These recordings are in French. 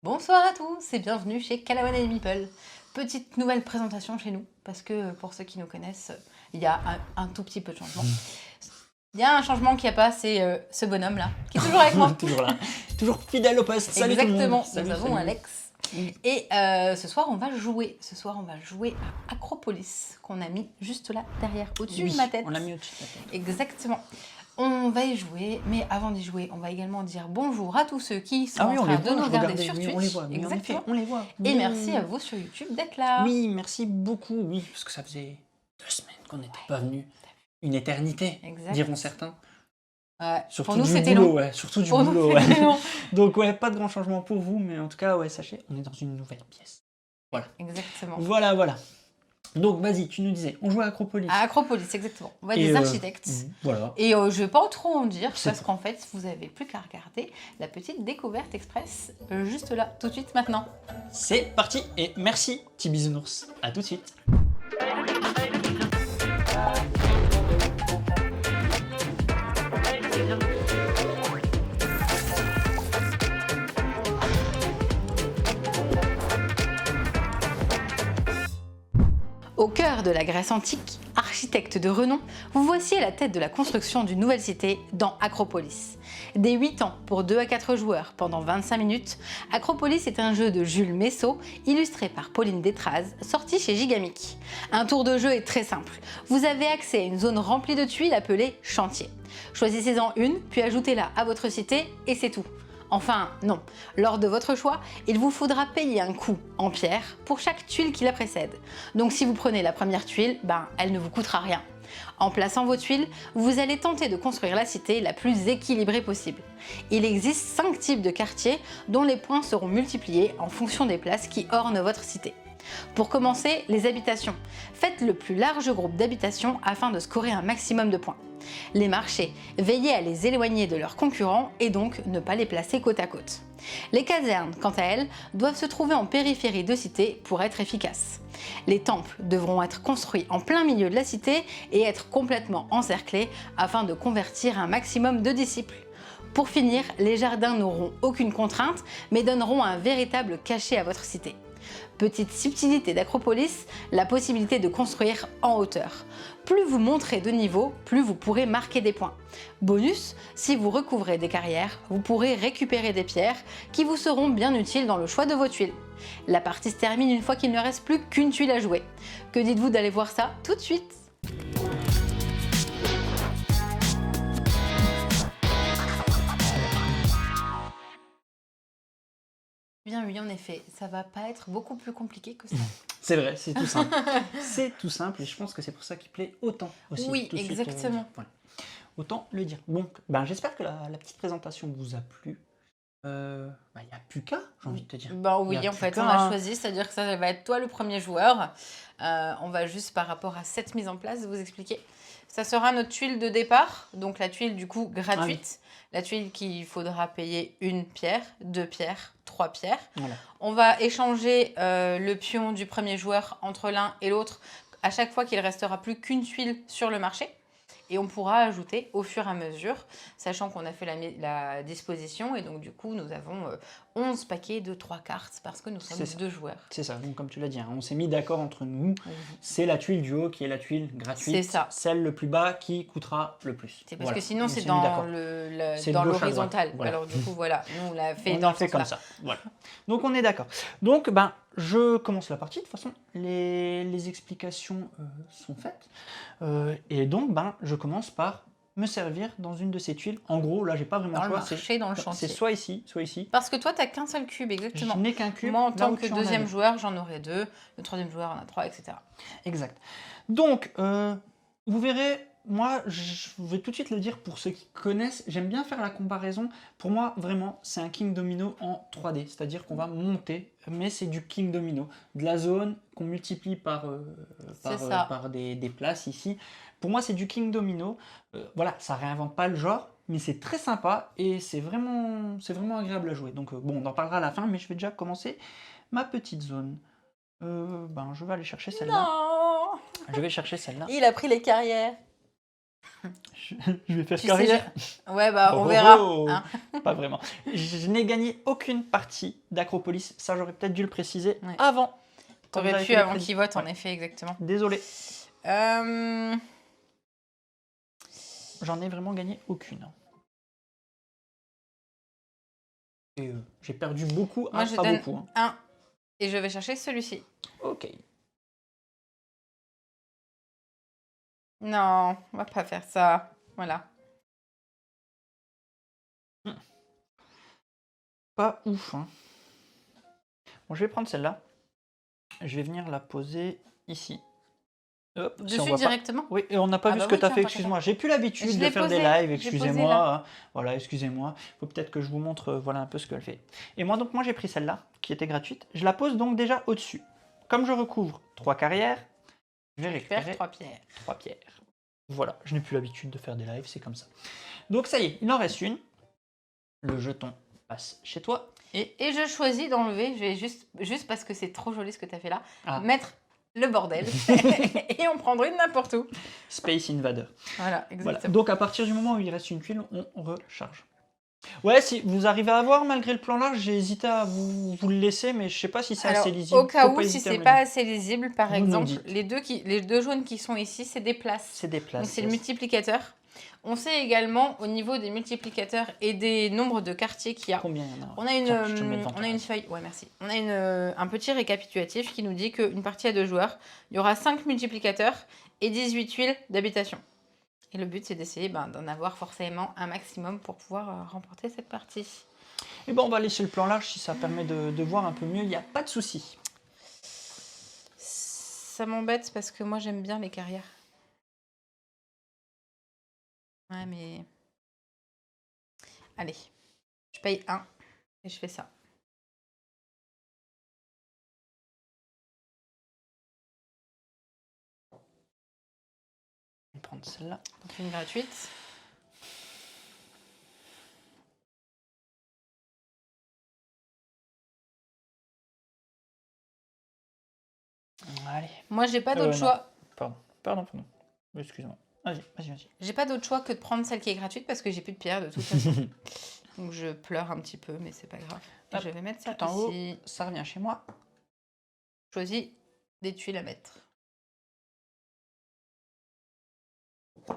Bonsoir à tous et bienvenue chez Calawan et Meeple. Petite nouvelle présentation chez nous, parce que pour ceux qui nous connaissent, il y a un tout petit peu de changement. Il y a un changement qui a pas, c'est ce bonhomme là, qui est toujours avec moi. Toujours là, toujours fidèle au poste. Salut tout le monde. Exactement, Salut, nous avons salut. Alex. Et ce soir on va jouer. Ce soir on va jouer à Acropolis, qu'on a mis juste là, derrière, au-dessus de ma tête. On l'a mis au-dessus de ta tête. Exactement. On va y jouer, mais avant d'y jouer, on va également dire bonjour à tous ceux qui sont en on train les de voit, nous je regarder regardais, sur oui, Twitch. on les voit. Mais en effet, Exactement. on les voit. Et merci à vous sur YouTube d'être là. Oui, merci beaucoup, oui, parce que ça faisait 2 semaines qu'on n'était pas venus. Une éternité, Exact. diront certains. Ouais, Surtout pour nous du c'était boulot, long. ouais. Surtout du Pour nous, boulot, ouais. c'était long. Donc ouais, pas de grand changement pour vous, mais en tout cas, ouais, sachez, on est dans une nouvelle pièce. Voilà. Exactement. Voilà. Donc vas-y, tu nous disais, on joue à Acropolis. À Acropolis, exactement. On va Et, des architectes. Voilà. Et je vais pas trop en dire, C'est parce qu'en fait, vous avez plus qu'à regarder la petite découverte express juste là, tout de suite maintenant. C'est parti et merci, petit bisounours. À tout de suite. Au cœur de la Grèce antique, architecte de renom, vous voici à la tête de la construction d'une nouvelle cité dans Acropolis. Des 8 ans pour 2 à 4 joueurs pendant 25 minutes, Acropolis est un jeu de Jules Messot, illustré par Pauline Détraz, sorti chez Gigamic. Un tour de jeu est très simple. Vous avez accès à une zone remplie de tuiles appelée chantier. Choisissez-en une, puis ajoutez-la à votre cité et c'est tout. Enfin, non. Lors de votre choix, il vous faudra payer un coût en pierre pour chaque tuile qui la précède. Donc si vous prenez la première tuile, elle ne vous coûtera rien. En plaçant vos tuiles, vous allez tenter de construire la cité la plus équilibrée possible. Il existe 5 types de quartiers dont les points seront multipliés en fonction des places qui ornent votre cité. Pour commencer, les habitations. Faites le plus large groupe d'habitations afin de scorer un maximum de points. Les marchés, veillez à les éloigner de leurs concurrents et donc ne pas les placer côte à côte. Les casernes, quant à elles, doivent se trouver en périphérie de cité pour être efficaces. Les temples devront être construits en plein milieu de la cité et être complètement encerclés afin de convertir un maximum de disciples. Pour finir, les jardins n'auront aucune contrainte mais donneront un véritable cachet à votre cité. Petite subtilité d'Acropolis, la possibilité de construire en hauteur. Plus vous monterez de niveau, plus vous pourrez marquer des points. Bonus, si vous recouvrez des carrières, vous pourrez récupérer des pierres qui vous seront bien utiles dans le choix de vos tuiles. La partie se termine une fois qu'il ne reste plus qu'une tuile à jouer. Que dites-vous d'aller voir ça tout de suite ? Bien oui, en effet, ça va pas être beaucoup plus compliqué que ça. C'est vrai, c'est tout simple. C'est tout simple et je pense que c'est pour ça qu'il plaît autant aussi. Oui, tout de suite, exactement. voilà. Autant le dire. Donc, j'espère que la petite présentation vous a plu. Il n'y a plus qu'à, j'ai envie de te dire. Oui, Y a en plus fait, qu'à, on a hein. choisi, c'est-à-dire que ça va être toi le premier joueur. On va juste, par rapport à cette mise en place, vous expliquer. Ça sera notre tuile de départ, donc la tuile du coup gratuite. La tuile qu'il faudra payer 1 pierre, 2 pierres, 3 pierres. Voilà. On va échanger le pion du premier joueur entre l'un et l'autre à chaque fois qu'il restera plus qu'une tuile sur le marché. Et on pourra ajouter au fur et à mesure, sachant qu'on a fait la disposition. Et donc, du coup, nous avons 11 paquets de 3 cartes parce que nous sommes 2 joueurs. C'est ça, donc comme tu l'as dit, hein, on s'est mis d'accord entre nous. C'est la tuile du haut qui est la tuile gratuite. C'est ça. Celle le plus bas qui coûtera le plus. C'est parce que sinon, On c'est s'est mis dans d'accord. dans gauche à l'horizontal. droite, voilà. Alors, du coup, voilà, nous, on l'a fait On dans a le fait sens comme là. ça. Voilà. Donc on est d'accord. Donc je commence la partie. De toute façon, les explications sont faites. Et donc je commence par me servir dans une de ces tuiles. En gros, là, j'ai pas vraiment Dans le le choix. marché, dans le chantier. C'est soit ici, soit ici. Parce que toi, tu n'as qu'un seul cube, Je exactement. n'ai qu'un cube. Moi, en là tant où que tu en as deuxième deux. joueur, j'en aurai 2. Le troisième joueur en a 3, etc. Exact. Donc, vous verrez, moi, je vais tout de suite le dire pour ceux qui connaissent, j'aime bien faire la comparaison. Pour moi, vraiment, c'est un King Domino en 3D, c'est-à-dire qu'on va monter, mais c'est du King Domino. De la zone qu'on multiplie par des places ici. Pour moi, c'est du King Domino. Voilà, ça réinvente pas le genre, mais c'est très sympa et c'est vraiment agréable à jouer. Donc, on en parlera à la fin, mais je vais déjà commencer ma petite zone. Je vais aller chercher celle-là. Non, Je vais chercher celle-là. il a pris les carrières. Je vais faire Tu sais, carrière. Ouais, bah on Oh, verra. oh, oh. Hein. Pas vraiment. Je n'ai gagné aucune partie d'Acropolis. Ça, j'aurais peut-être dû le préciser Ouais. avant. quand vous T'aurais avez pu fait les avant crédits. qu'il vote, en Ouais. effet, exactement. Désolé, Euh, j'en ai vraiment gagné aucune. Et j'ai perdu beaucoup Moi, à je pas donne beaucoup. Hein. 1 et je vais chercher celui-ci. Ok. Non, on va pas faire ça. Voilà. Pas ouf. Hein. Bon, je vais prendre celle-là. Je vais venir la poser ici. Hop, si on Dessus voit directement. pas. Oui, et on n'a pas Ah vu bah ce que oui, tu as tiens, fait, tant qu'à excuse-moi. J'ai plus l'habitude Je de l'ai faire des posé, lives, je l'ai posé excusez-moi. là. Hein. Voilà, excusez-moi. Il faut peut-être que je vous montre voilà un peu ce qu'elle fait. Et moi, donc, j'ai pris celle-là, qui était gratuite. Je la pose donc déjà au-dessus. Comme je recouvre 3 carrières, je vais récupérer 3 pierres. 3 pierres. Voilà, je n'ai plus l'habitude de faire des lives, c'est comme ça. Donc ça y est, il en reste une. Le jeton passe chez toi. Et je choisis d'enlever, je vais juste parce que c'est trop joli ce que tu as fait là, Ah. mettre le bordel. Et on prendra une n'importe où. Space Invader. Voilà, exactement. Voilà. Donc à partir du moment où il reste une tuile, on recharge. Ouais, si vous arrivez à voir malgré le plan large, j'ai hésité à vous le laisser, mais je sais pas si c'est assez lisible. Au cas Faut où, si hésiter à me c'est le pas dire. assez lisible, par Vous nous exemple, dites. les deux jaunes qui sont ici, c'est des places. C'est des places. Donc c'est le yes. multiplicateur. On sait également au niveau des multiplicateurs et des nombres de quartiers qu'il y a. Combien il y en a On a une, Tiens, je te le mets devant on toi. a une feuille, ouais merci. On a un petit récapitulatif qui nous dit qu'une partie à 2 joueurs, il y aura 5 multiplicateurs et 18 tuiles d'habitation. Et le but c'est d'essayer d'en avoir forcément un maximum pour pouvoir remporter cette partie. Et bon, on va laisser le plan large si ça permet de voir un peu mieux, il n'y a pas de souci. Ça m'embête parce que moi j'aime bien les carrières. Ouais mais... Allez, je paye 1 et je fais ça. Je vais prendre celle-là. Donc une gratuite. Allez. Moi j'ai pas d'autre choix. Pardon. Excuse-moi. Vas-y. J'ai pas d'autre choix que de prendre celle qui est gratuite parce que j'ai plus de pierres de toute façon. Donc je pleure un petit peu, mais c'est pas grave. Et Hop, je vais mettre ça tout en haut, ici. ça revient chez moi. Choisis des tuiles à mettre. Vous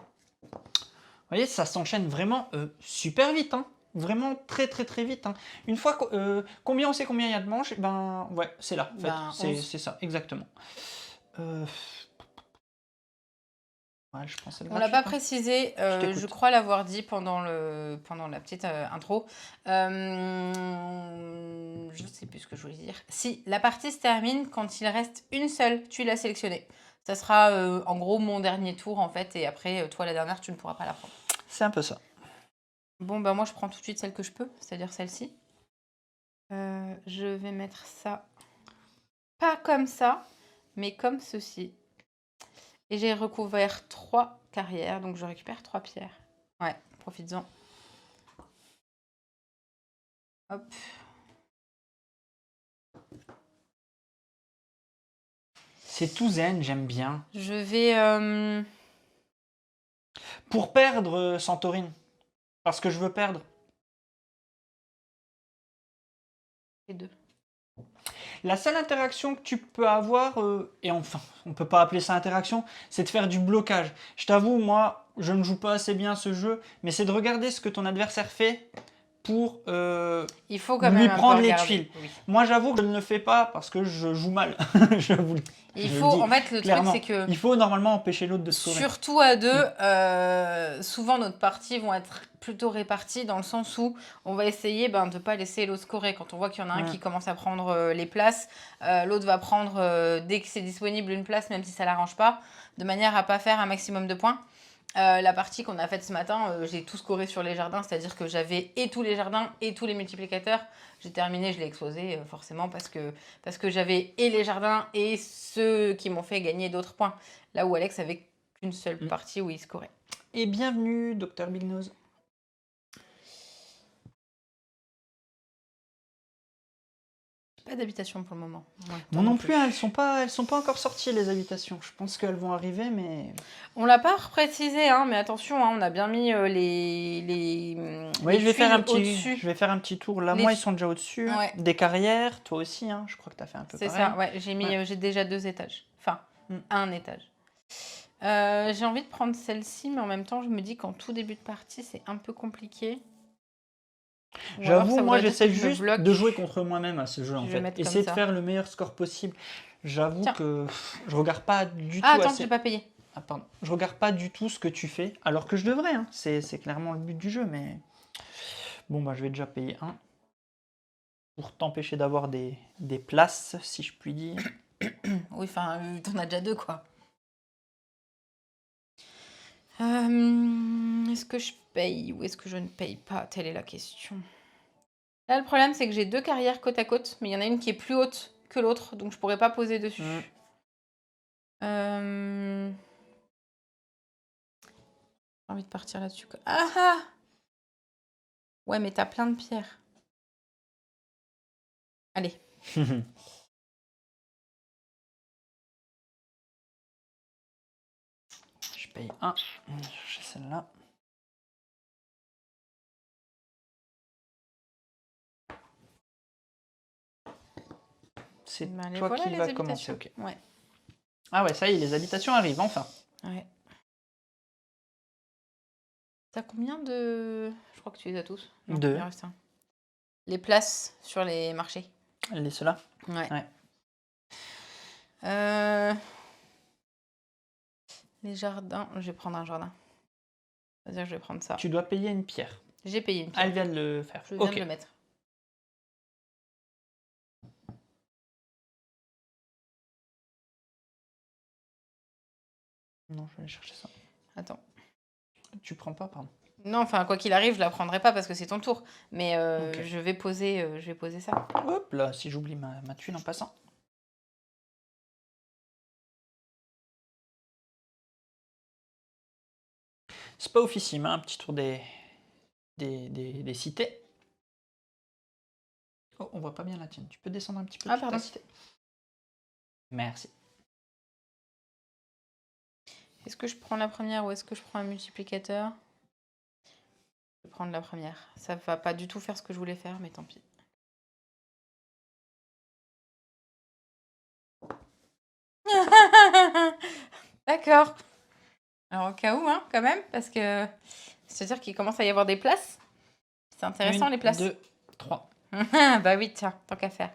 voyez, ça s'enchaîne vraiment super vite. Hein. Vraiment très vite. Hein. Une fois combien on sait combien il y a de manches, ben ouais, c'est là. En fait. C'est ça, exactement. Ouais, je pense On l'a pas précisé, je crois l'avoir dit pendant la petite intro. Je sais plus ce que je voulais dire. Si, la partie se termine quand il reste une seule tuile à sélectionner. Ça sera en gros mon dernier tour en fait, et après toi la dernière tu ne pourras pas la prendre. C'est un peu ça. Bon bah moi je prends tout de suite celle que je peux, c'est-à-dire celle-ci. Je vais mettre ça, pas comme ça, mais comme ceci. Et j'ai recouvert 3 carrières, donc je récupère 3 pierres. Ouais, profites-en. Hop. C'est tout zen, j'aime bien. Je vais... Pour perdre Santorin, parce que je veux perdre. Les deux. La seule interaction que tu peux avoir, et enfin, on peut pas appeler ça interaction, c'est de faire du blocage. Je t'avoue, moi, je ne joue pas assez bien ce jeu, mais c'est de regarder ce que ton adversaire fait pour il faut quand lui même prendre les regarder. tuiles. Oui. Moi, j'avoue que je ne le fais pas parce que je joue mal. Il faut, en fait, le truc, c'est que... Il faut normalement empêcher l'autre de scorer. Surtout à deux, souvent notre partie vont être plutôt réparties dans le sens où on va essayer de ne pas laisser l'autre scorer. Quand on voit qu'il y en a un qui commence à prendre les places, l'autre va prendre, dès que c'est disponible, une place, même si ça ne l'arrange pas, de manière à ne pas faire un maximum de points. La partie qu'on a faite ce matin, j'ai tout scoré sur les jardins, c'est-à-dire que j'avais et tous les jardins et tous les multiplicateurs. J'ai terminé, je l'ai explosé forcément parce que j'avais et les jardins et ceux qui m'ont fait gagner d'autres points. Là où Alex avait qu'une seule partie où il scorait. Et bienvenue, Dr Big Nose. Pas d'habitation pour le moment. Ouais, Moi non plus, hein, elles sont pas encore sorties les habitations. Je pense qu'elles vont arriver, mais... On l'a pas précisé, hein, mais attention, hein, on a bien mis Oui, les je vais faire tuiles un petit tour. Là, Les moi, ils tu- sont déjà au-dessus. Ouais. Des carrières, toi aussi, hein. Je crois que tu as fait un peu C'est pareil. ça, ouais. J'ai déjà 2 étages. Enfin, Mm. un étage. J'ai envie de prendre celle-ci, mais en même temps, je me dis qu'en tout début de partie, c'est un peu compliqué. Ou alors, J'avoue, ça moi, voudrait dire j'essaie que je me juste bloque. de jouer contre moi-même à ce jeu, en Je vais fait. mettre comme Essayer de ça. faire le meilleur score possible. J'avoue Tiens. que je regarde pas du tout Ah, attends, assez... j'ai pas payé. Ah, pardon. Je regarde pas du tout ce que tu fais, alors que je devrais, hein. C'est clairement le but du jeu, mais... Bon, bah, je vais déjà payer un. Pour t'empêcher d'avoir des places, si je puis dire. Oui, enfin, t'en as déjà 2, quoi. Est-ce que je paye ou est-ce que je ne paye pas? Telle est la question. Là, le problème, c'est que j'ai 2 carrières côte à côte, mais il y en a une qui est plus haute que l'autre, donc je pourrais pas poser dessus. J'ai envie de partir là-dessus. Ah ah! Ouais, mais t'as plein de pierres. Allez. Je paye un. Je vais chercher celle-là. C'est Bah, allez, toi voilà qui les vas habitations. commencer, ok. Ouais. Ah ouais, ça y est, les habitations arrivent, enfin. Ouais. T'as combien de... Je crois que tu les as tous. Non, 2. il en reste un. Les places sur les marchés. Ceux-là. Ouais. Ouais. Les jardins. Je vais prendre un jardin. C'est-à-dire que je vais prendre ça. Tu dois payer une pierre. J'ai payé une Ah, elle pierre. vient de le faire. Je viens Ok. de le mettre. Non, je vais aller chercher ça. Attends. Tu prends pas, pardon. Non, enfin, quoi qu'il arrive, je la prendrai pas parce que c'est ton tour. Mais Ok. je vais poser ça. Hop là, si j'oublie ma thune en passant. C'est pas officime, hein, un petit tour des cités. Oh, on voit pas bien la tienne. Tu peux descendre un petit peu Ah, sur ta pardon. cité. Merci. Est-ce que je prends la première ou est-ce que je prends un multiplicateur? Je vais prendre la première. Ça va pas du tout faire ce que je voulais faire, mais tant pis. D'accord. Alors au cas où, hein, quand même, parce que c'est-à-dire qu'il commence à y avoir des places. C'est intéressant les places. 2, 3. Bah oui, tiens, tant qu'à faire.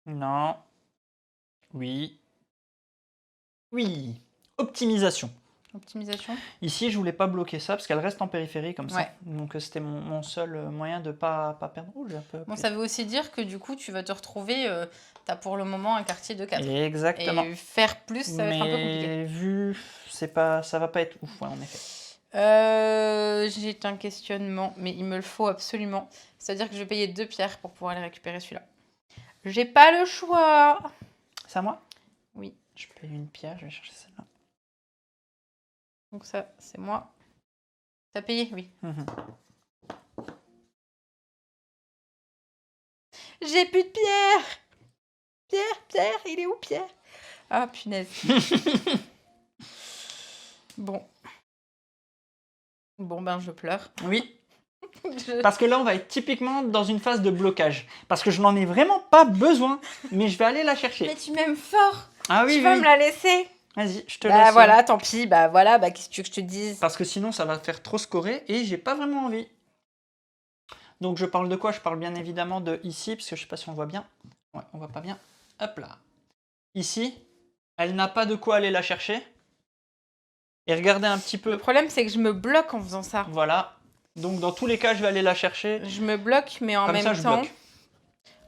Non. Oui. Oui. Optimisation. Optimisation. Ici, je voulais pas bloquer ça parce qu'elle reste en périphérie comme ça. Ouais. Donc c'était mon seul moyen de pas perdre. Oh, j'ai un peu Bon, appuyé. ça veut aussi dire que du coup, tu vas te retrouver, t'as pour le moment un quartier de 4. Exactement. Et faire plus, ça va être un peu compliqué. Mais vu, ça va pas être ouf, ouais, en effet. J'ai un questionnement, mais il me le faut absolument. C'est-à-dire que je vais payer 2 pierres pour pouvoir aller récupérer celui-là. J'ai pas le choix. C'est à moi? Oui. Je paye une pierre, je vais chercher celle-là. Donc ça, c'est moi. T'as payé? Oui. J'ai plus de pierre. Pierre, il est où Pierre? Ah, punaise. Bon, ben je pleure. Oui. Parce que là, on va être typiquement dans une phase de blocage. Parce que je n'en ai vraiment pas besoin, mais je vais aller la chercher. Mais tu m'aimes fort. Ah oui, Tu vas me la laisser. Vas-y, je te Bah laisse. voilà, tant pis. Bah voilà, bah qu'est-ce que tu veux que je te dise? Parce que sinon, ça va te faire trop scorer et j'ai pas vraiment envie. Donc, je parle de quoi? Je parle bien évidemment de ici, parce que je sais pas si on voit bien. Ouais, on voit pas bien. Hop là. Ici, elle n'a pas de quoi aller la chercher. Et regardez un petit peu. Le problème, c'est que je me bloque en faisant ça. Voilà. Donc, dans tous les cas, je vais aller la chercher. Je me bloque, mais en Comme même ça, je temps, bloque.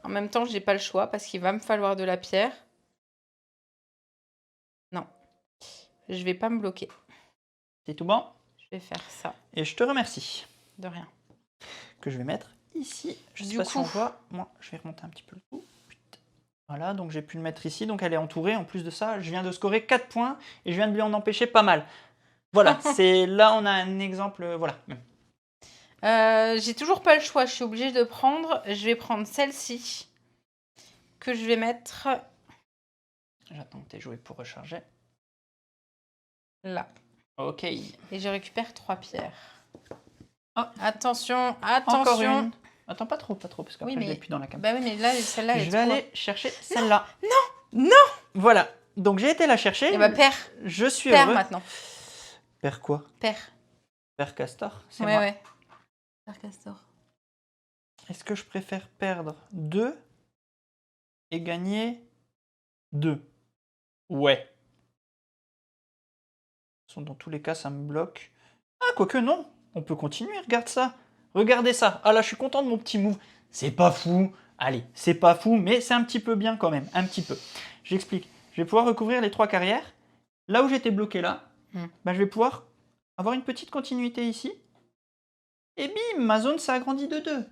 en même temps, j'ai pas le choix parce qu'il va me falloir de la pierre. Non, je vais pas me bloquer. C'est tout bon. Je vais faire ça, Et je te remercie. de rien. Que je vais mettre ici. Je sais Du pas si on coup. voit. Moi, je vais remonter un petit peu le coup. Voilà, donc j'ai pu le mettre ici. Donc elle est entourée. En plus de ça, je viens de scorer 4 points et je viens de lui en empêcher pas mal. Voilà, c'est là on a un exemple. Voilà. J'ai toujours pas le choix, je suis obligée de prendre. Je vais prendre celle-ci que je vais mettre J'attends que tu aies joué pour recharger. là. Ok. Et je récupère 3 pierres. Ah. Attention, Encore attention. une. Attends, pas trop, parce qu'après Oui, je mais l'ai plus dans la cam. bah oui, mais là, celle-là, elle est Je vais trop... aller chercher celle-là. Non. Voilà. Donc j'ai été la chercher. Et bah père, Je suis père heureux. maintenant. Père quoi? Père. Père Castor, c'est Ouais, moi. ouais. Père Castor. Est-ce que je préfère perdre 2 et gagner 2? Ouais. Dans tous les cas, ça me bloque. Ah, quoique non. On peut continuer, regarde ça. Regardez ça. Ah là, je suis content de mon petit move. C'est pas fou. Allez, c'est pas fou, mais c'est un petit peu bien quand même. Un petit peu. J'explique. Je vais pouvoir recouvrir les 3 carrières. Là où j'étais bloqué là, bah, je vais pouvoir avoir une petite continuité ici. Et bim, ma zone s'agrandit de 2.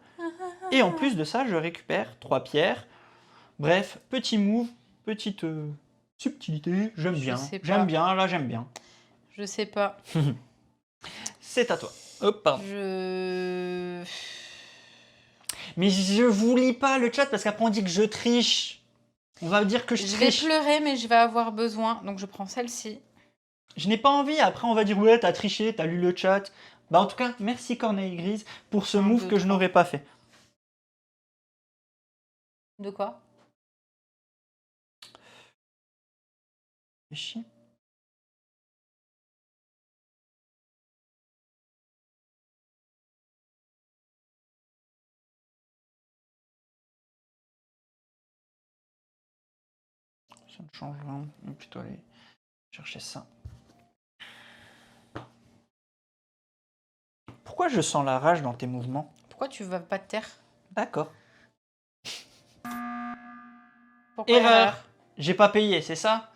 Et en plus de ça, je récupère 3 pierres. Bref, petit move, petite subtilité. J'aime bien. sais pas. J'aime bien, là j'aime bien. Je sais pas. C'est à toi. Hop, pardon. Je... Mais je vous lis pas le chat parce qu'après on dit que je triche. On va dire que je Je vais triche. pleurer, mais je vais avoir besoin. Donc je prends celle-ci. Je n'ai pas envie. Après on va dire ouais, t'as triché, t'as lu le chat. Bah en tout cas, merci Corneille Grise pour ce 1, move 2, que je 3. n'aurais pas fait. De quoi? Chier. Ça ne change rien. On va plutôt aller chercher ça. Pourquoi je sens la rage dans tes mouvements? Pourquoi tu vas pas te taire? D'accord. Pourquoi Erreur. J'ai pas payé, c'est ça?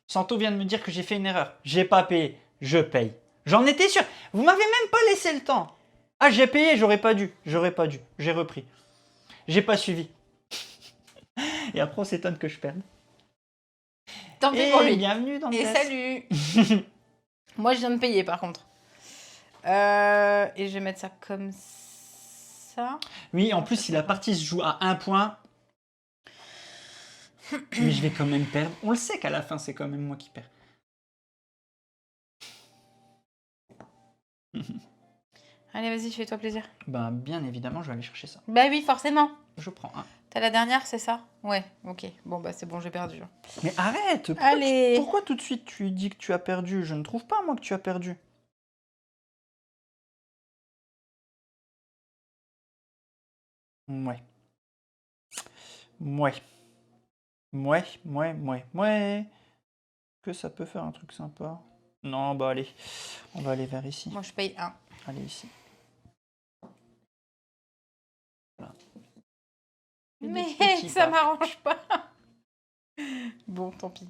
Santo vient de me dire que j'ai fait une erreur. J'ai pas payé. Je paye. J'en étais sûr. Vous m'avez même pas laissé le temps. Ah, j'ai payé, j'aurais pas dû. J'aurais pas dû. J'ai repris. J'ai pas suivi. Et après, on s'étonne que je perde. Tant pis Et pour lui. bienvenue dans le Et test. salut. Moi, je viens de payer, par contre. Et je vais mettre ça comme ça. Oui, en plus, si la partie se joue à 1 point... Mais je vais quand même perdre. On le sait qu'à la fin, c'est quand même moi qui perds. Allez, vas-y, fais-toi plaisir. Ben, bien évidemment, je vais aller chercher ça. Bah oui, forcément. Je prends un. T'as la dernière, c'est ça? Ouais, ok. Bon, bah c'est bon, j'ai perdu. Mais arrête! Pourquoi, Allez. pourquoi tout de suite tu dis que tu as perdu? Je ne trouve pas, moi, que tu as perdu. Ouais. Ouais. Ouais. Que ça peut faire un truc sympa? Non, bah allez. On va aller vers ici. Moi, je paye 1. Allez, ici. Voilà. Mais Des petits ça pas. m'arrange pas. Bon, tant pis.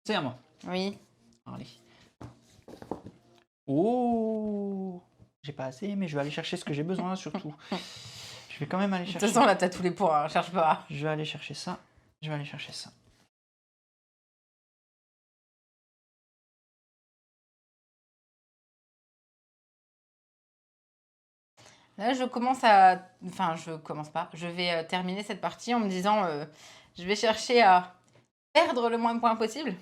C'est à moi. Oui. Allez. Oh! J'ai pas assez, mais je vais aller chercher ce que j'ai besoin, surtout. Je vais quand même aller De toute chercher. façon, là, t'as tous les points, hein, cherche pas. Je vais aller chercher ça. Je vais aller chercher ça. Là, je commence à... Enfin, je commence pas. Je vais terminer cette partie en me disant... je vais chercher à perdre le moins de points possible.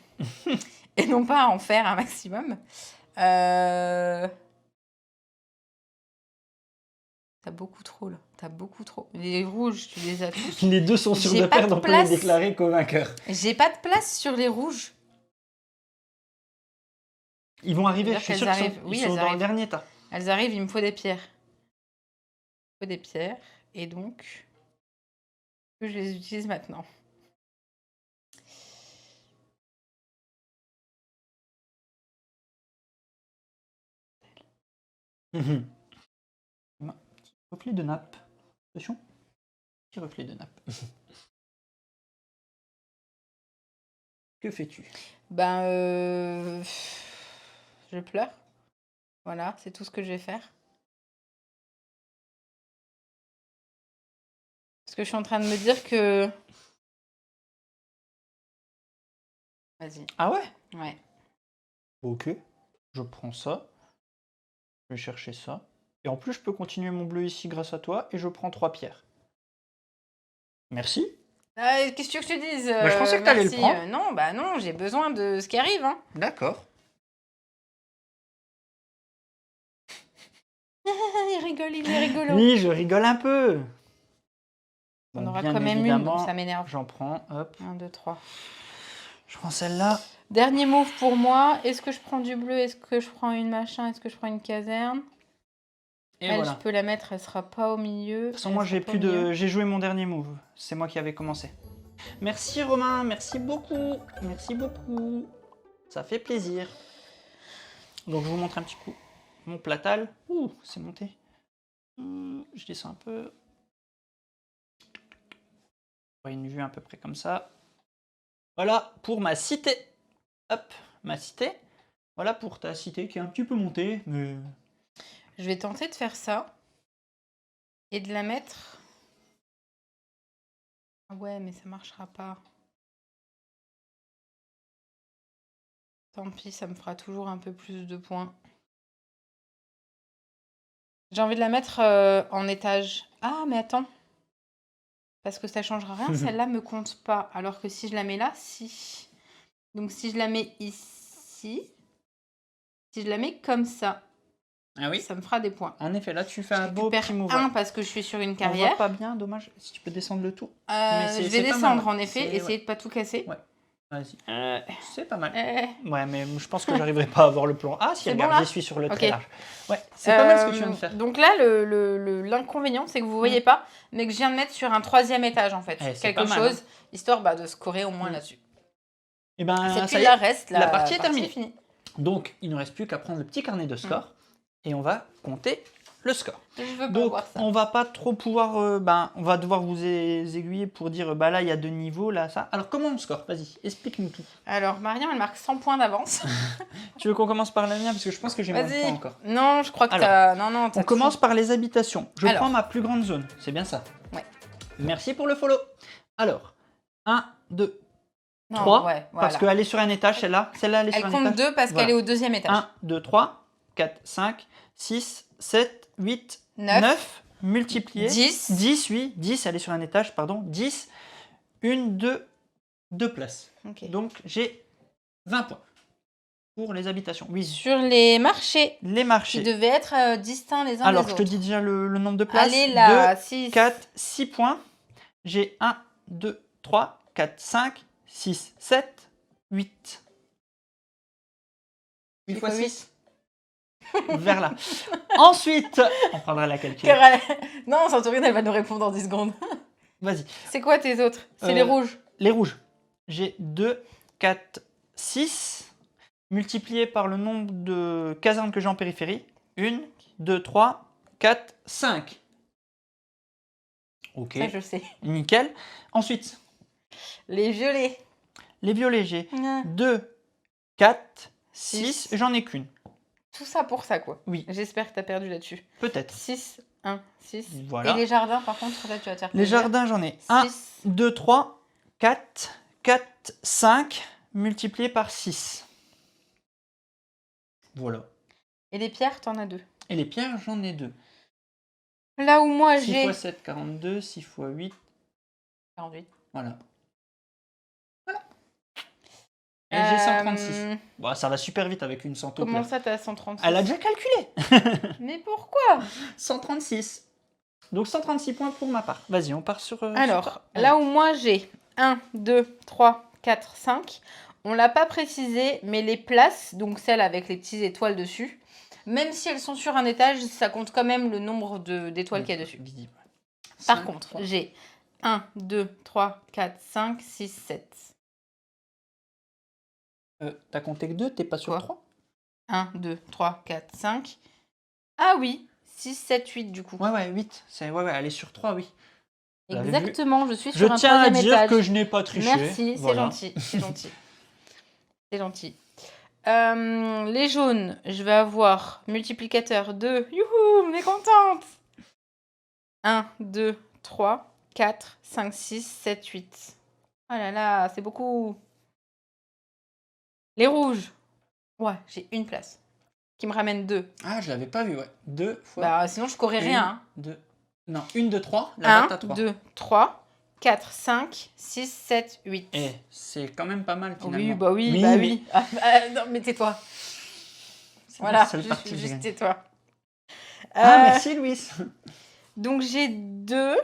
Et non pas à en faire un maximum. T'as beaucoup trop, là. T'as beaucoup trop. Les rouges, tu les as tous. Les deux sont sûrs J'ai de pas de perdre, on peut les place. déclarer co-vainqueurs. J'ai pas de place sur les rouges. Ils vont arriver, C'est-à-dire je suis sûr qu'elles qu'ils arrivent. sont, Oui, ils sont elles dans le arrivent. dernier tas. Elles arrivent, il me faut des pierres. Il me faut des pierres. Et donc, je les utilise maintenant. Petit reflet de nappe. Attention. Petit reflet de nappe. Que fais-tu? Ben, je pleure. Voilà, c'est tout ce que je vais faire. Parce que je suis en train de me dire que... Vas-y. Ah ouais? Ouais. Ok. Je prends ça. Je vais chercher ça. Et en plus, je peux continuer mon bleu ici grâce à toi. Et je prends 3 pierres. Merci. Qu'est-ce que tu veux que je te dise Bah, je pensais que t'allais le merci. prendre. Non, bah non, j'ai besoin de ce qui arrive. Hein. D'accord. Il rigole, il est rigolo. Oui, je rigole un peu. On Bon, aura bien quand même une, évidemment, donc ça m'énerve. j'en prends. Hop. 1, 2, 3. Je prends celle-là. Dernier move pour moi. Est-ce que je prends du bleu? Est-ce que je prends une machin? Est-ce que je prends une caserne? Et Elle, voilà. je peux la mettre, elle sera pas au milieu. De toute façon, moi, j'ai joué mon dernier move. C'est moi qui avais commencé. Merci Romain, merci beaucoup. Merci beaucoup. Ça fait plaisir. Donc, je vous montre un petit coup. Mon platal. Ouh, c'est monté. Je descends un peu. Une vue à peu près comme ça. Voilà pour ma cité. Hop, ma cité. Voilà pour ta cité qui est un petit peu montée, mais... Je vais tenter de faire ça. Et de la mettre... Ah ouais, mais ça marchera pas. Tant pis, ça me fera toujours un peu plus de points. J'ai envie de la mettre en étage. Ah, mais attends. Parce que ça changera rien, celle-là me compte pas. Alors que si je la mets là, si. Donc si je la mets ici, si je la mets comme ça, Ah oui, ça me fera des points. en effet, là tu fais Je un beau récupère petit move. un parce que je suis sur une On carrière. voit pas bien, dommage. Si tu peux descendre le tout. Je vais descendre en effet, essayer de pas tout casser. Ouais, vas-y. C'est pas mal. Euh, Ouais, mais je pense que j'arriverai pas à avoir le plan. Ah si, C'est regarde, bon, là j'y suis sur le Ok. très large. Ouais, c'est pas mal ce que tu viens de faire. Donc là, l'inconvénient, c'est que vous voyez pas, mais que je viens de mettre sur un 3e étage en fait. Eh, c'est Quelque pas mal, chose, histoire de scorer au moins là-dessus. Et ben, C'est ça puis y là est. reste, la partie est terminée. finie. Donc, il ne reste plus qu'à prendre le petit carnet de score et on va compter le score. Je veux pas Donc, voir ça. on va pas trop pouvoir, on va devoir vous aiguiller pour dire, bah là, il y a 2 niveaux, là, ça. Alors, comment on score? Vas-y, explique-nous tout. Alors, Mariam, elle marque 100 points d'avance. Tu veux qu'on commence par la mienne? Parce que je pense que j'ai moins de Vas-y. points encore. Non, je crois que Alors, t'as... Non, t'as On commence tout. par les habitations. Je Alors. prends ma plus grande zone, c'est bien ça? Ouais. Merci pour le follow. Alors, 1, 2, Non, 3, ouais, parce voilà. qu'elle est sur un étage, celle-là. Celle-là, elle est Elle sur un compte étage. 2 parce Voilà. qu'elle est au 2e étage. 1, 2, 3, 4, 5, 6, 7, 8, 9, multiplié. 10. 10, oui. 10, elle est sur un étage, pardon. 10, 1, 2 places. Ok. Donc, j'ai 20 points pour les habitations. Oui, Sur les marchés, les qui marchés. devaient être distincts les uns Alors, des je autres. te dis déjà le nombre de places. Allez là, 2, 6. 4, 6 points. J'ai 1, 2, 3, 4, 5, 6, 7, 8. 8 fois 6. Vers là. Ensuite, on prendra la calculette. Non, Santorine, elle va nous répondre en 10 secondes. Vas-y. C'est quoi tes autres? C'est les rouges. Les rouges. J'ai 2, 4, 6, multiplié par le nombre de casernes que j'ai en périphérie. 1, 2, 3, 4, 5. Ok, Ça, je sais. nickel. Ensuite, Les violets. les violets, j'ai Ah. 2, 4, 6, Six. j'en ai qu'une. Tout ça pour ça, quoi. Oui, J'espère que t'as perdu là-dessus. peut-être. 6, 1, 6. Voilà. Et les jardins, par contre, là, tu vas te faire Les plaisir. jardins, j'en ai 1, 6. 2, 3, 4, 4, 5, multiplié par 6. Voilà. Et les pierres, t'en as 2. Et les pierres, j'en ai 2. Là où moi, 6 j'ai... fois 7, 42, 6 fois 8, 48. voilà. Et j'ai 136. Euh, Bon, ça va super vite avec une centauple. Comment ça, t'as 136? Elle a déjà calculé. Mais pourquoi? 136. Donc 136 points pour ma part. Vas-y, on part sur... Alors, sur... là où moi, j'ai 1, 2, 3, 4, 5, on l'a pas précisé, mais les places, donc celles avec les petites étoiles dessus, même si elles sont sur un étage, ça compte quand même le nombre d'étoiles qu'il y a dessus. Visible. Par 5, contre, 3. j'ai 1, 2, 3, 4, 5, 6, 7. T'as compté que 2, t'es pas sur Quoi 3? 1, 2, 3, 4, 5. Ah oui, 6, 7, 8 du coup. Ouais, 8. Ouais, elle est sur 3, oui. Vous l'avez vu. Exactement, je suis Je sur un tiens à 3e dire étage. que je n'ai pas triché. Merci, c'est Voilà. gentil, c'est gentil. C'est gentil. Les jaunes, je vais avoir multiplicateur 2. Youhou, on est contente. 1, 2, 3, 4, 5, 6, 7, 8. Oh là là, c'est beaucoup. Les rouges. Ouais, j'ai une place. qui me ramène 2. Ah, je l'avais pas vu, ouais. 2 fois. Bah, sinon, je courais rien. Hein. 2. Non, 1, 2, 3. Là-bas, 1, t'as 3. 2, 3, 4, 5, 6, 7, 8. Eh, c'est quand même pas mal finalement. Oui, bah oui, Oui, bah mais- oui. Ah, bah, non, mais tais-toi. C'est Voilà, la seule partie que j'ai juste gagnée. tais-toi. Ah, Euh, merci Louis. Donc, j'ai 2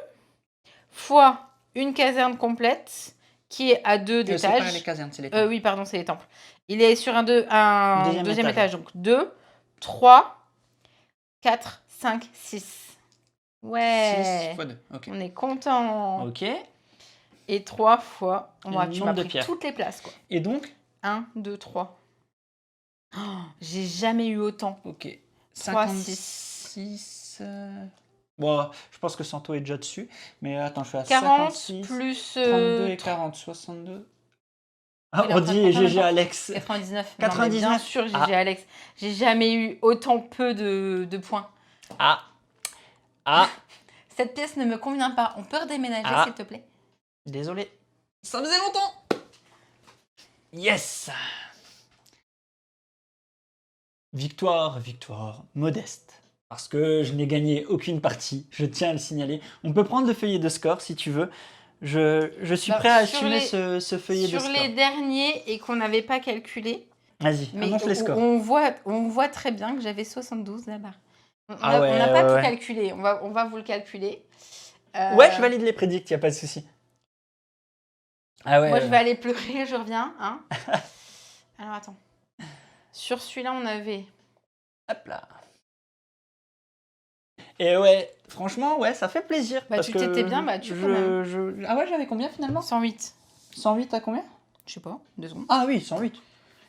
fois une caserne complète qui est à 2 C'est pas les d'étage. casernes, c'est les temples. Oui, pardon, c'est les temples. Il est sur un deuxième Deuxième étage. Donc, 2, 3, 4, 5, 6. Ouais. 6 fois 2, ok. On est content. Ok. Et 3 fois. Et Moi, le tu nombre m'as de pris pierres. toutes les places, quoi. Et donc, 1, 2, 3. Oh, j'ai jamais eu autant. ok. 3, 56. Bon, je pense que Santo est déjà dessus. Mais attends, je fais à 40 56, plus 32 et 40, 62. Ah, Il est en on train de dit compter en même GG temps. Alex. 99. Non, mais 99. bien sûr, GG Ah. Alex. J'ai jamais eu autant peu de points. Ah. Ah. Cette pièce ne me convient pas. On peut redéménager, Ah. s'il te plaît? Désolé. Ça faisait longtemps. Yes. Victoire, victoire, modeste. Parce que je n'ai gagné aucune partie, je tiens à le signaler. On peut prendre le feuillet de score si tu veux. Je suis Bah, prêt à sur assumer les- ce feuillet de Sur score. les derniers et qu'on n'avait pas calculé, Vas-y, mais annonce les scores. on voit très bien que j'avais 72 là-bas. On Ah n'a ouais, pas ouais, tout ouais. calculé. On va vous le calculer. Ouais, je valide les prédicts, y a pas de souci. Ah ouais. Moi, je vais aller pleurer, je reviens. Hein. Alors, attends. Sur celui-là, on avait... Hop là. Et ouais, franchement, ouais, ça fait plaisir. Bah, parce tu que t'étais bien battu quand même. Ah ouais, j'avais combien finalement 108. 108 à combien? Je sais pas, 2 secondes. Ah oui, 108.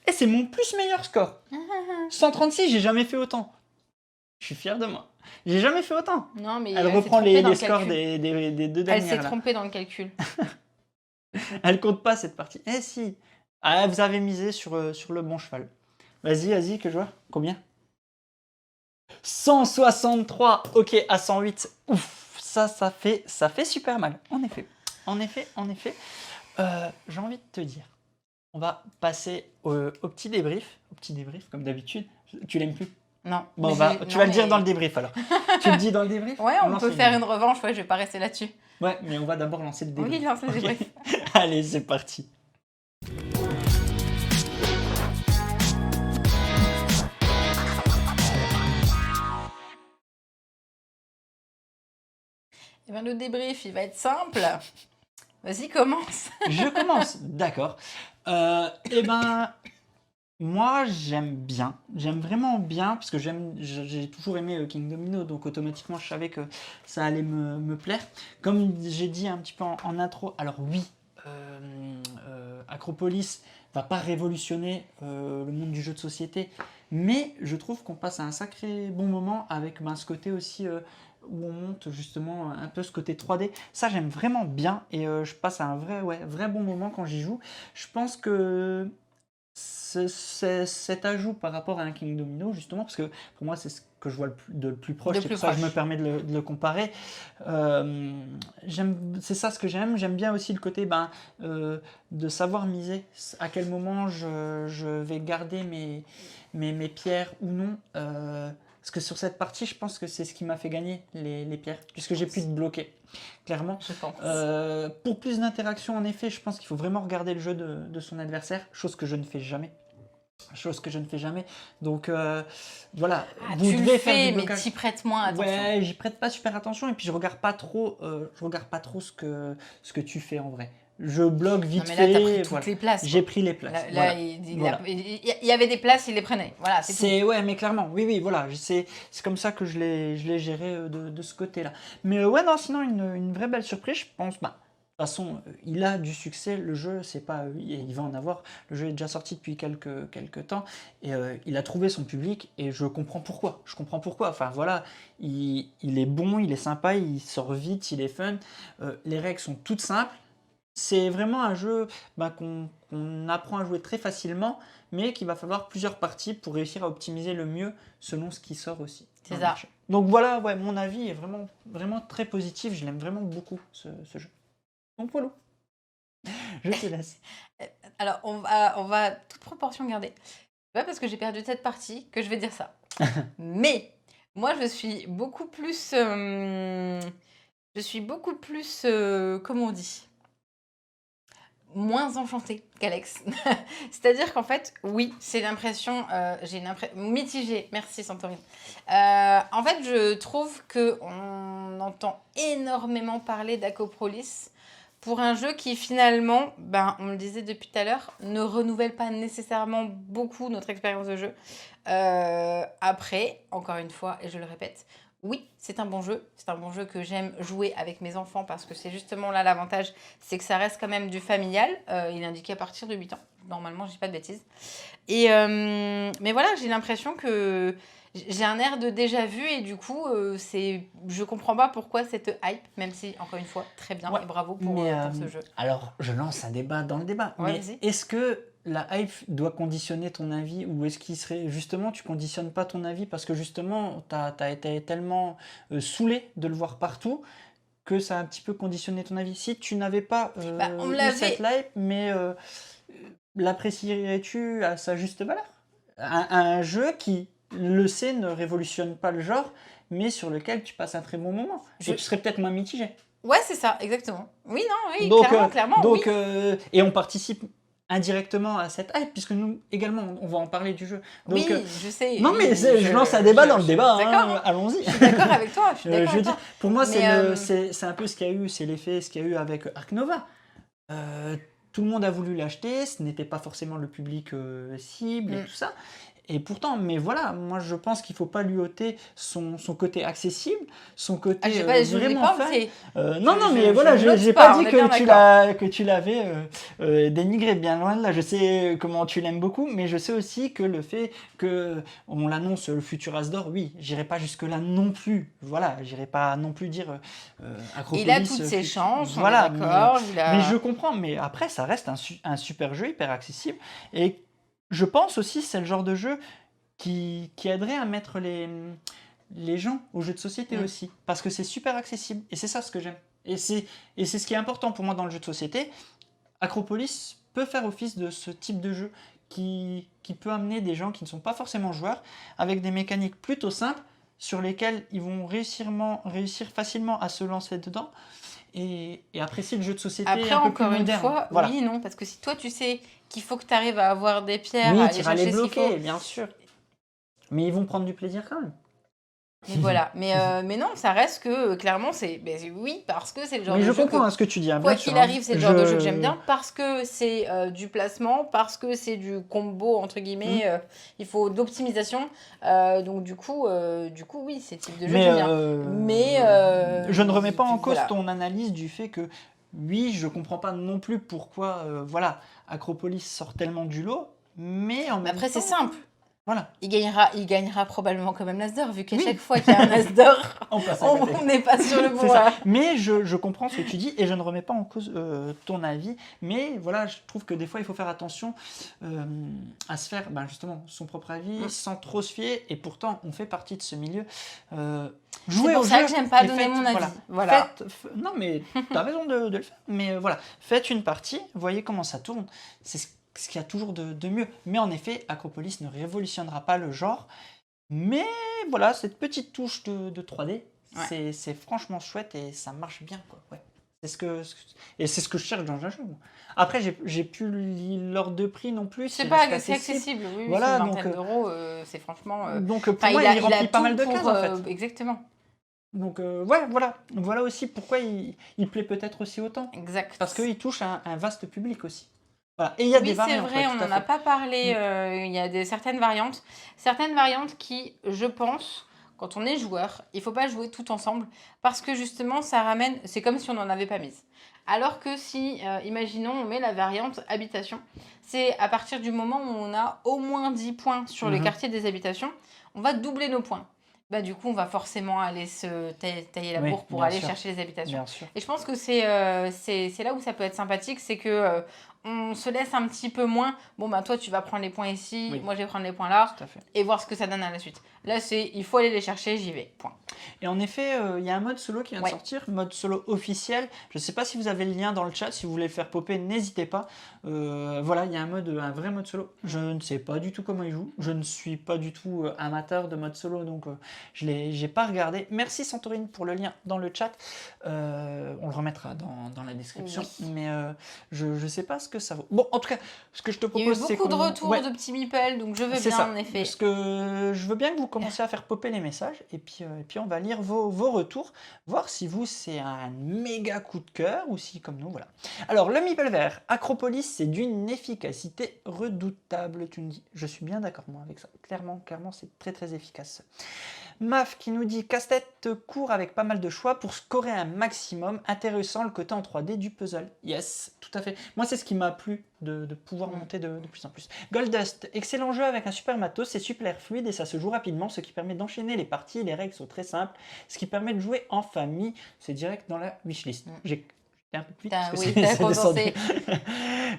Et c'est mon plus meilleur score. 136, j'ai jamais fait autant. Je suis fier de moi. J'ai jamais fait autant. Non, mais Elle s'est reprend trompée dans les le scores calcul. des deux Elle dernières. s'est là. trompée dans le calcul. Elle compte pas cette partie. Eh si. Ah, vous avez misé sur le bon cheval. Vas-y, que je vois. Combien 163. Ok, à 108. Ouf, ça fait super mal. En effet. J'ai envie de te dire. On va passer au petit débrief. Au petit débrief, comme d'habitude. Tu l'aimes plus? Non. Bon, Mais tu vas le dire dans le débrief alors. Tu le dis dans le débrief? Ouais, on lance peut le faire débrief. une revanche. Ouais, je vais pas rester là-dessus. Ouais, mais on va d'abord lancer le débrief. Oui, lance le Ok. débrief. Allez, c'est parti. Eh bien, le débrief, il va être simple. Vas-y, commence. Je commence, d'accord. Eh ben, moi, j'aime vraiment bien, parce que j'ai toujours aimé King Domino, donc automatiquement, je savais que ça allait me plaire. Comme j'ai dit un petit peu en intro, alors oui, Acropolis va pas révolutionner le monde du jeu de société, mais je trouve qu'on passe un sacré bon moment avec ce côté aussi où on monte justement un peu ce côté 3D. Ça, j'aime vraiment bien et je passe un vrai bon moment quand j'y joue. Je pense que cet ajout par rapport à un King Domino, justement, parce que pour moi, c'est ce que je vois le plus proche, Le c'est plus pour ça que je me proche. permets de le comparer. C'est ça ce que j'aime. J'aime bien aussi le côté de savoir miser, à quel moment je vais garder mes pierres ou non. Parce que sur cette partie, je pense que c'est ce qui m'a fait gagner les pierres, puisque j'ai pu te bloquer, clairement. Je pense. Pour plus d'interaction, en effet, je pense qu'il faut vraiment regarder le jeu de son adversaire, chose que je ne fais jamais. Donc voilà, Ah, vous tu le devez faire fais, du mais blocage. t'y prêtes moins attention. Ouais, j'y prête pas super attention et puis je regarde pas trop ce que tu fais en vrai. Je bloque vite Non, mais là, t'as pris fait. toutes voilà. les places. J'ai quoi. pris les places. Là, voilà. Voilà. il y avait des places, il les prenait. Voilà, c'est tout. C'est ouais, mais clairement, oui, voilà, c'est comme ça que je l'ai géré de ce côté-là. Mais ouais, non, sinon une vraie belle surprise, je pense. De toute façon, il a du succès, le jeu, c'est pas, il va en avoir. Le jeu est déjà sorti depuis quelques temps et il a trouvé son public et je comprends pourquoi. Enfin voilà, il est bon, il est sympa, il sort vite, il est fun. Les règles sont toutes simples. C'est vraiment un jeu qu'on apprend à jouer très facilement, mais qu'il va falloir plusieurs parties pour réussir à optimiser le mieux selon ce qui sort aussi. C'est dans le ça. marché. Donc voilà, ouais, mon avis est vraiment très positif. Je l'aime vraiment beaucoup, ce jeu. Donc voilà. Je te laisse. Alors, on va toute proportion garder. pas parce que j'ai perdu cette partie que je vais dire ça. Mais moi, je suis beaucoup plus, comment on dit? Moins enchantée qu'Alex. C'est-à-dire qu'en fait, oui, c'est l'impression, j'ai une impression mitigée. Merci Santorine. En fait, je trouve qu'on entend énormément parler d'Acoprolis pour un jeu qui finalement, ben, on le disait depuis tout à l'heure, ne renouvelle pas nécessairement beaucoup notre expérience de jeu. Après, encore une fois, et je le répète, oui, c'est un bon jeu. C'est un bon jeu que j'aime jouer avec mes enfants parce que c'est justement là l'avantage, c'est que ça reste quand même du familial. Il est indiqué à partir de 8 ans. Normalement, je dis pas de bêtises. Et, mais voilà, j'ai l'impression que j'ai un air de déjà vu et du coup, je comprends pas pourquoi cette hype, même si, encore une fois, très bien Ouais, et bravo mais pour ce jeu. alors, je lance un débat dans le débat. Ouais, Mais vas-y. est-ce que la hype doit conditionner ton avis ou est-ce qu'il serait justement tu conditionnes pas ton avis parce que justement t'as été tellement saoulé de le voir partout que ça a un petit peu conditionné ton avis. Si tu n'avais pas Bah, on me eu cette l'avait. hype, mais l'apprécierais-tu à sa juste valeur? Un jeu qui, le sait, ne révolutionne pas le genre, mais sur lequel tu passes un très bon moment. Je... Et tu serais peut-être moins mitigé. Ouais, c'est ça, exactement. Oui, non, oui, Donc, clairement, oui. et on participe indirectement à cette hype, puisque nous également, on va en parler du jeu. Donc, Oui, je sais. non, oui, mais je lance un débat dans le débat, d'accord, hein, allons-y. je suis d'accord avec toi, je suis d'accord Je veux avec dire, toi. pour moi, Mais, c'est un peu ce qu'il y a eu, c'est l'effet, ce qu'il y a eu avec Ark Nova. Tout le monde a voulu l'acheter, ce n'était pas forcément le public cible et tout ça. Et pourtant, mais voilà, moi je pense qu'il ne faut pas lui ôter son côté accessible, son côté je l'ai vraiment pas fun. ôté. Non, non, mais voilà, je l'ose j'ai pas, pas on dit est bien que tu l'avais dénigré, bien loin de là. Je sais comment tu l'aimes beaucoup, mais je sais aussi que le fait que on l'annonce le futur Asdor, oui, j'irai pas jusque-là non plus. Voilà, j'irai pas non plus dire Acropolis. Il a toutes ses chances, on voilà, est d'accord. mais je comprends. Mais après, ça reste un super jeu, hyper accessible. Et je pense aussi c'est le genre de jeu qui aiderait à mettre les gens aux jeux de société aussi. Parce que c'est super accessible. Et c'est ça ce que j'aime. Et c'est ce qui est important pour moi dans le jeu de société. Acropolis peut faire office de ce type de jeu qui peut amener des gens qui ne sont pas forcément joueurs avec des mécaniques plutôt simples sur lesquelles ils vont réussir facilement à se lancer dedans et apprécier le jeu de société Après, un peu plus encore une moderne. fois, Voilà. oui et non, parce que si toi tu sais qu'il faut que tu arrives à avoir des pierres, Oui, à tu aller vas les chercher ce qu'il faut. bloquer, bien sûr. Mais ils vont prendre du plaisir quand même. Mais voilà, mais non, ça reste que clairement, oui, parce que c'est le genre Mais de je jeu comprends que, ce que tu dis. Hein, quoi bien sûr, qu'il hein. arrive, c'est le genre de jeu que j'aime bien, parce que c'est du placement, parce que c'est du combo, entre guillemets, il faut de l'optimisation. Donc du coup, oui, c'est le type de jeu que j'aime bien. Mais je ne remets pas en cause voilà. ton analyse du fait que, oui, je comprends pas non plus pourquoi voilà, Acropolis sort tellement du lot, mais en Mais même après, temps... c'est simple. Voilà. Il gagnera probablement quand même l'Asdor, vu qu'à Oui. chaque fois qu'il y a un Asdor, On passe à côté. on n'est pas sur le bon. C'est ça. Mais je comprends ce que tu dis et je ne remets pas en cause ton avis. Mais voilà, je trouve que des fois, il faut faire attention à se faire justement son propre avis sans trop se fier. Et pourtant, on fait partie de ce milieu. C'est pour ça que j'aime pas donner mon avis. Voilà. Non, mais tu as raison de le faire. Mais voilà, faites une partie, voyez comment ça tourne. C'est ce qu'il y a toujours de mieux. Mais en effet, Acropolis ne révolutionnera pas le genre. Mais voilà, cette petite touche de 3D, c'est franchement chouette et ça marche bien, quoi. Ouais. C'est ce que je cherche dans un jeu. Après, j'ai plus l'ordre de prix non plus. C'est accessible, oui, voilà, c'est une vingtaine d'euros, c'est franchement... donc pour moi, il remplit pas mal de cases, en fait. Exactement. Donc ouais, voilà aussi pourquoi il plaît peut-être aussi autant. Exact. Parce qu'il touche un vaste public aussi. Voilà. Et il y a des variantes. Oui, c'est vrai, on n'en a pas parlé. Il y a certaines variantes. Certaines variantes qui, je pense, quand on est joueur, il ne faut pas jouer tout ensemble parce que justement, ça ramène... C'est comme si on n'en avait pas mise. Alors que si, imaginons, on met la variante habitation, c'est à partir du moment où on a au moins 10 points sur les quartiers des habitations, on va doubler nos points. Du coup, on va forcément aller se tailler la bourre pour aller chercher les habitations. Et je pense que c'est là où ça peut être sympathique, c'est que on se laisse un petit peu moins. Bon, bah toi, tu vas prendre les points ici, Oui. moi, je vais prendre les points là, Tout à fait. et voir ce que ça donne à la suite. Là, il faut aller les chercher, j'y vais. Point. Et en effet, il y a un mode solo qui vient de Ouais. sortir, mode solo officiel. Je ne sais pas si vous avez le lien dans le chat, si vous voulez le faire popper, n'hésitez pas. Voilà, il y a un vrai mode solo. Je ne sais pas du tout comment il joue. Je ne suis pas du tout amateur de mode solo, donc je n'ai pas regardé. Merci Santorine pour le lien dans le chat. On le remettra dans la description. Oui. Mais je ne sais pas ce que ça vaut. Bon, en tout cas, ce que je te Il y a eu propose, c'est beaucoup de qu'on... retours Ouais. de petits meeples, donc je veux C'est bien, ça. en effet. Parce que je veux bien que vous commenciez à faire popper les messages et puis on va lire vos retours, voir si vous c'est un méga coup de cœur ou si comme nous, voilà. Alors le meeple vert, Acropolis, c'est d'une efficacité redoutable, tu me dis. Je suis bien d'accord moi avec ça. Clairement, c'est très très efficace. Maf qui nous dit casse-tête court avec pas mal de choix pour scorer un maximum, intéressant le côté en 3D du puzzle. Yes, tout à fait. Moi, c'est ce qui m'a plu de pouvoir monter de plus en plus. Goldust, excellent jeu avec un super matos, c'est super fluide et ça se joue rapidement, ce qui permet d'enchaîner les parties. Les règles sont très simples, ce qui permet de jouer en famille. C'est direct dans la wishlist. J'ai un peu plus vite parce que Oui, c'est t'as descendu. condensé.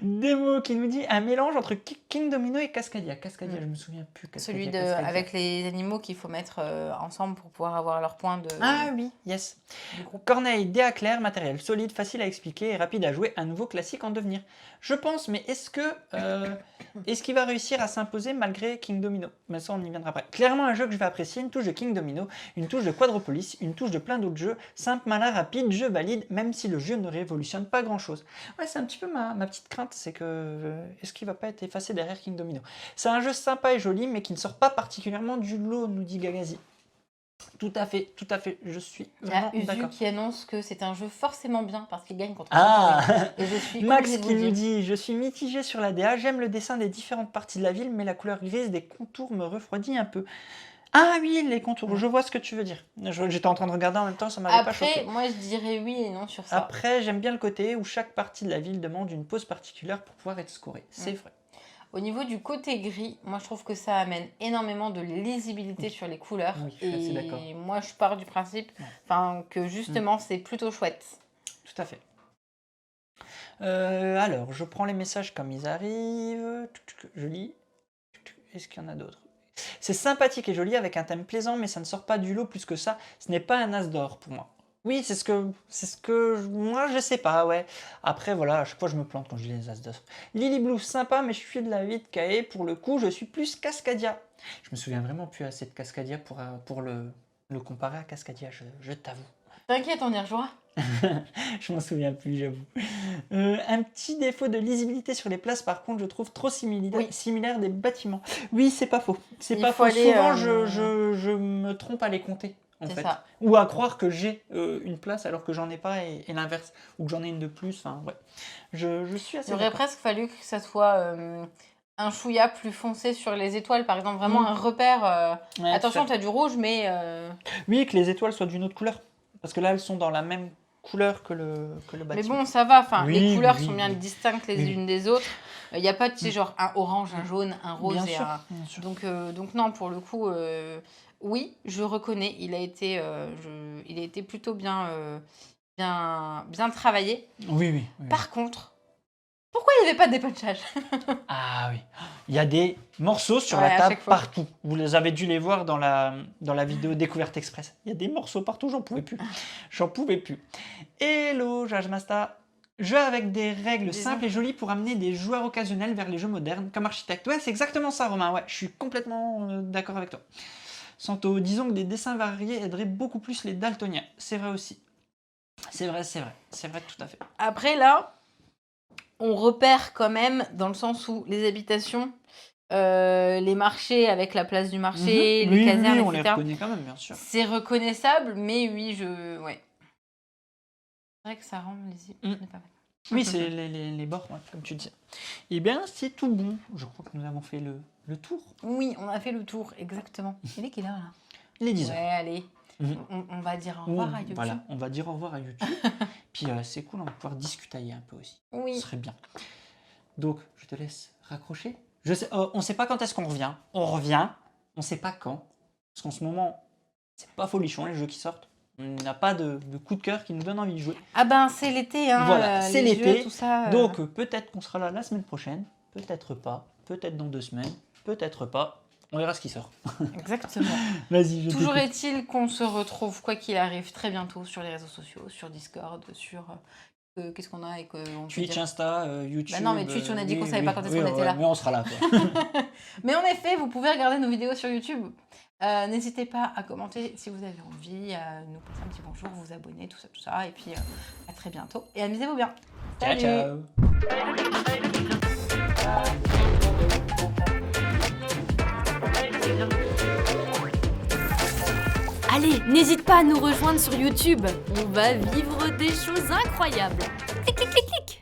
Demo qui nous dit un mélange entre King Domino et Cascadia. Cascadia, je me souviens plus. Celui Cascadia. avec les animaux qu'il faut mettre ensemble pour pouvoir avoir leur point de... Ah oui, yes. du groupe. Corneille, DA clair, matériel solide, facile à expliquer et rapide à jouer, un nouveau classique en devenir. Je pense, mais est-ce qu'il va réussir à s'imposer malgré King Domino? Mais ça, on y viendra après. Clairement, un jeu que je vais apprécier, une touche de King Domino, une touche de Quadropolis, une touche de plein d'autres jeux, simple, malin, rapide, jeu valide, même si le jeu ne révolutionne pas grand-chose. Ouais, c'est un petit peu ma petite crainte, c'est que est-ce qu'il va pas être effacé derrière King Domino? C'est un jeu sympa et joli, mais qui ne sort pas particulièrement du lot, nous dit Gagazi. Tout à fait, je suis vraiment Il y a Uzu d'accord. qui annonce que c'est un jeu forcément bien parce qu'il gagne contre Ah et je suis Max obligée de qui vous nous dire. dit « Je suis mitigé sur la DA, j'aime le dessin des différentes parties de la ville, mais la couleur grise des contours me refroidit un peu. » Ah oui, les contours, je vois ce que tu veux dire. J'étais en train de regarder en même temps, ça m'avait pas choqué. Après, moi je dirais oui et non sur ça. Après, j'aime bien le côté où chaque partie de la ville demande une pause particulière pour pouvoir être scorée. C'est vrai. Au niveau du côté gris, moi je trouve que ça amène énormément de lisibilité sur les couleurs. Oui, je suis assez d'accord. Et moi je pars du principe que justement c'est plutôt chouette. Tout à fait. Alors, je prends les messages comme ils arrivent. Je lis. Est-ce qu'il y en a d'autres? C'est sympathique et joli avec un thème plaisant, mais ça ne sort pas du lot plus que ça. Ce n'est pas un as d'or pour moi. Oui, c'est ce que moi je sais pas, ouais. Après voilà, à chaque fois je me plante quand je lis les as d'or. Lily Blue, sympa, mais je suis de la vie de Kae. Pour le coup, je suis plus Cascadia. Je me souviens vraiment plus assez de Cascadia pour le comparer à Cascadia, je t'avoue. T'inquiète, on y rejoint. Je m'en souviens plus, j'avoue. Un petit défaut de lisibilité sur les places, par contre, je trouve trop similaire des bâtiments. Oui, c'est pas faux. C'est pas faux. Souvent, je me trompe à les compter, en fait. Ça. Ou à croire que j'ai une place alors que j'en ai pas et l'inverse. Ou que j'en ai une de plus. Enfin, ouais. Je suis assez. Il aurait presque fallu que ça soit un chouïa plus foncé sur les étoiles, par exemple. Vraiment un repère. Ouais, attention, t'as du rouge, mais. Oui, que les étoiles soient d'une autre couleur. Parce que là, elles sont dans la même couleur que le bâtiment. Mais bon, ça va. Enfin, Oui, les couleurs oui, sont bien oui. distinctes les unes des autres. Il n'y a pas, tu sais, genre un orange, un jaune, un rose Bien et sûr, un. bien sûr. Donc non, pour le coup, oui, je reconnais. Il a été plutôt bien travaillé. Oui. Par contre, pourquoi il n'y avait pas de dépunchage? Ah oui, il y a des morceaux sur Ouais, la à table chaque fois. partout. Vous les avez dû les voir dans la vidéo Découverte Express. Il y a des morceaux partout, j'en pouvais plus. Hello, Jajmasta. Jeu avec des règles simples et jolies pour amener des joueurs occasionnels vers les jeux modernes comme architecte. Ouais, c'est exactement ça, Romain. Ouais, je suis complètement d'accord avec toi. Santo, disons que des dessins variés aideraient beaucoup plus les daltoniens. C'est vrai aussi. C'est vrai tout à fait. Après, là, on repère quand même dans le sens où les habitations, les marchés avec la place du marché, les casernes, on les etc. reconnaît quand même, bien sûr. C'est reconnaissable, mais oui, ouais. C'est vrai que ça rend les pas mal. Oui, c'est les bords, ouais, comme tu disais. Eh bien, c'est tout bon. Je crois que nous avons fait le tour. Oui, on a fait le tour, exactement. Il est quelle heure, là? Il est 10h. Ouais, allez. On va dire au revoir à YouTube. Voilà, on va dire au revoir à YouTube. Puis c'est cool, on va pouvoir discutailler un peu aussi. Oui. Ce serait bien. Donc, je te laisse raccrocher. On ne sait pas quand est-ce qu'on revient. On revient, on ne sait pas quand. Parce qu'en ce moment, c'est pas folichon les jeux qui sortent. n'a pas de coup de cœur qui nous donne envie de jouer. Ah ben c'est l'été, hein, Voilà, c'est les l'été, jeux, tout ça. Donc peut-être qu'on sera là la semaine prochaine, peut-être pas, peut-être dans 2 semaines, peut-être pas. On verra ce qui sort. Exactement. Vas-y, je Toujours t'écoute. est-il qu'on se retrouve, quoi qu'il arrive, très bientôt sur les réseaux sociaux, sur Discord, sur... qu'est-ce qu'on a et que on peut Twitch, dire. Insta, YouTube. Bah non, mais Twitch, on a dit qu'on savait pas quand est-ce qu'on était ouais, là. Mais on sera là, quoi. Mais en effet, vous pouvez regarder nos vidéos sur YouTube. N'hésitez pas à commenter si vous avez envie, à nous passer un petit bonjour, vous abonner, tout ça. Et puis à très bientôt. Et amusez-vous bien. Ciao, Salut. ciao. Allez, n'hésite pas à nous rejoindre sur YouTube. On va vivre des choses incroyables. Clic, clic, clic, clic.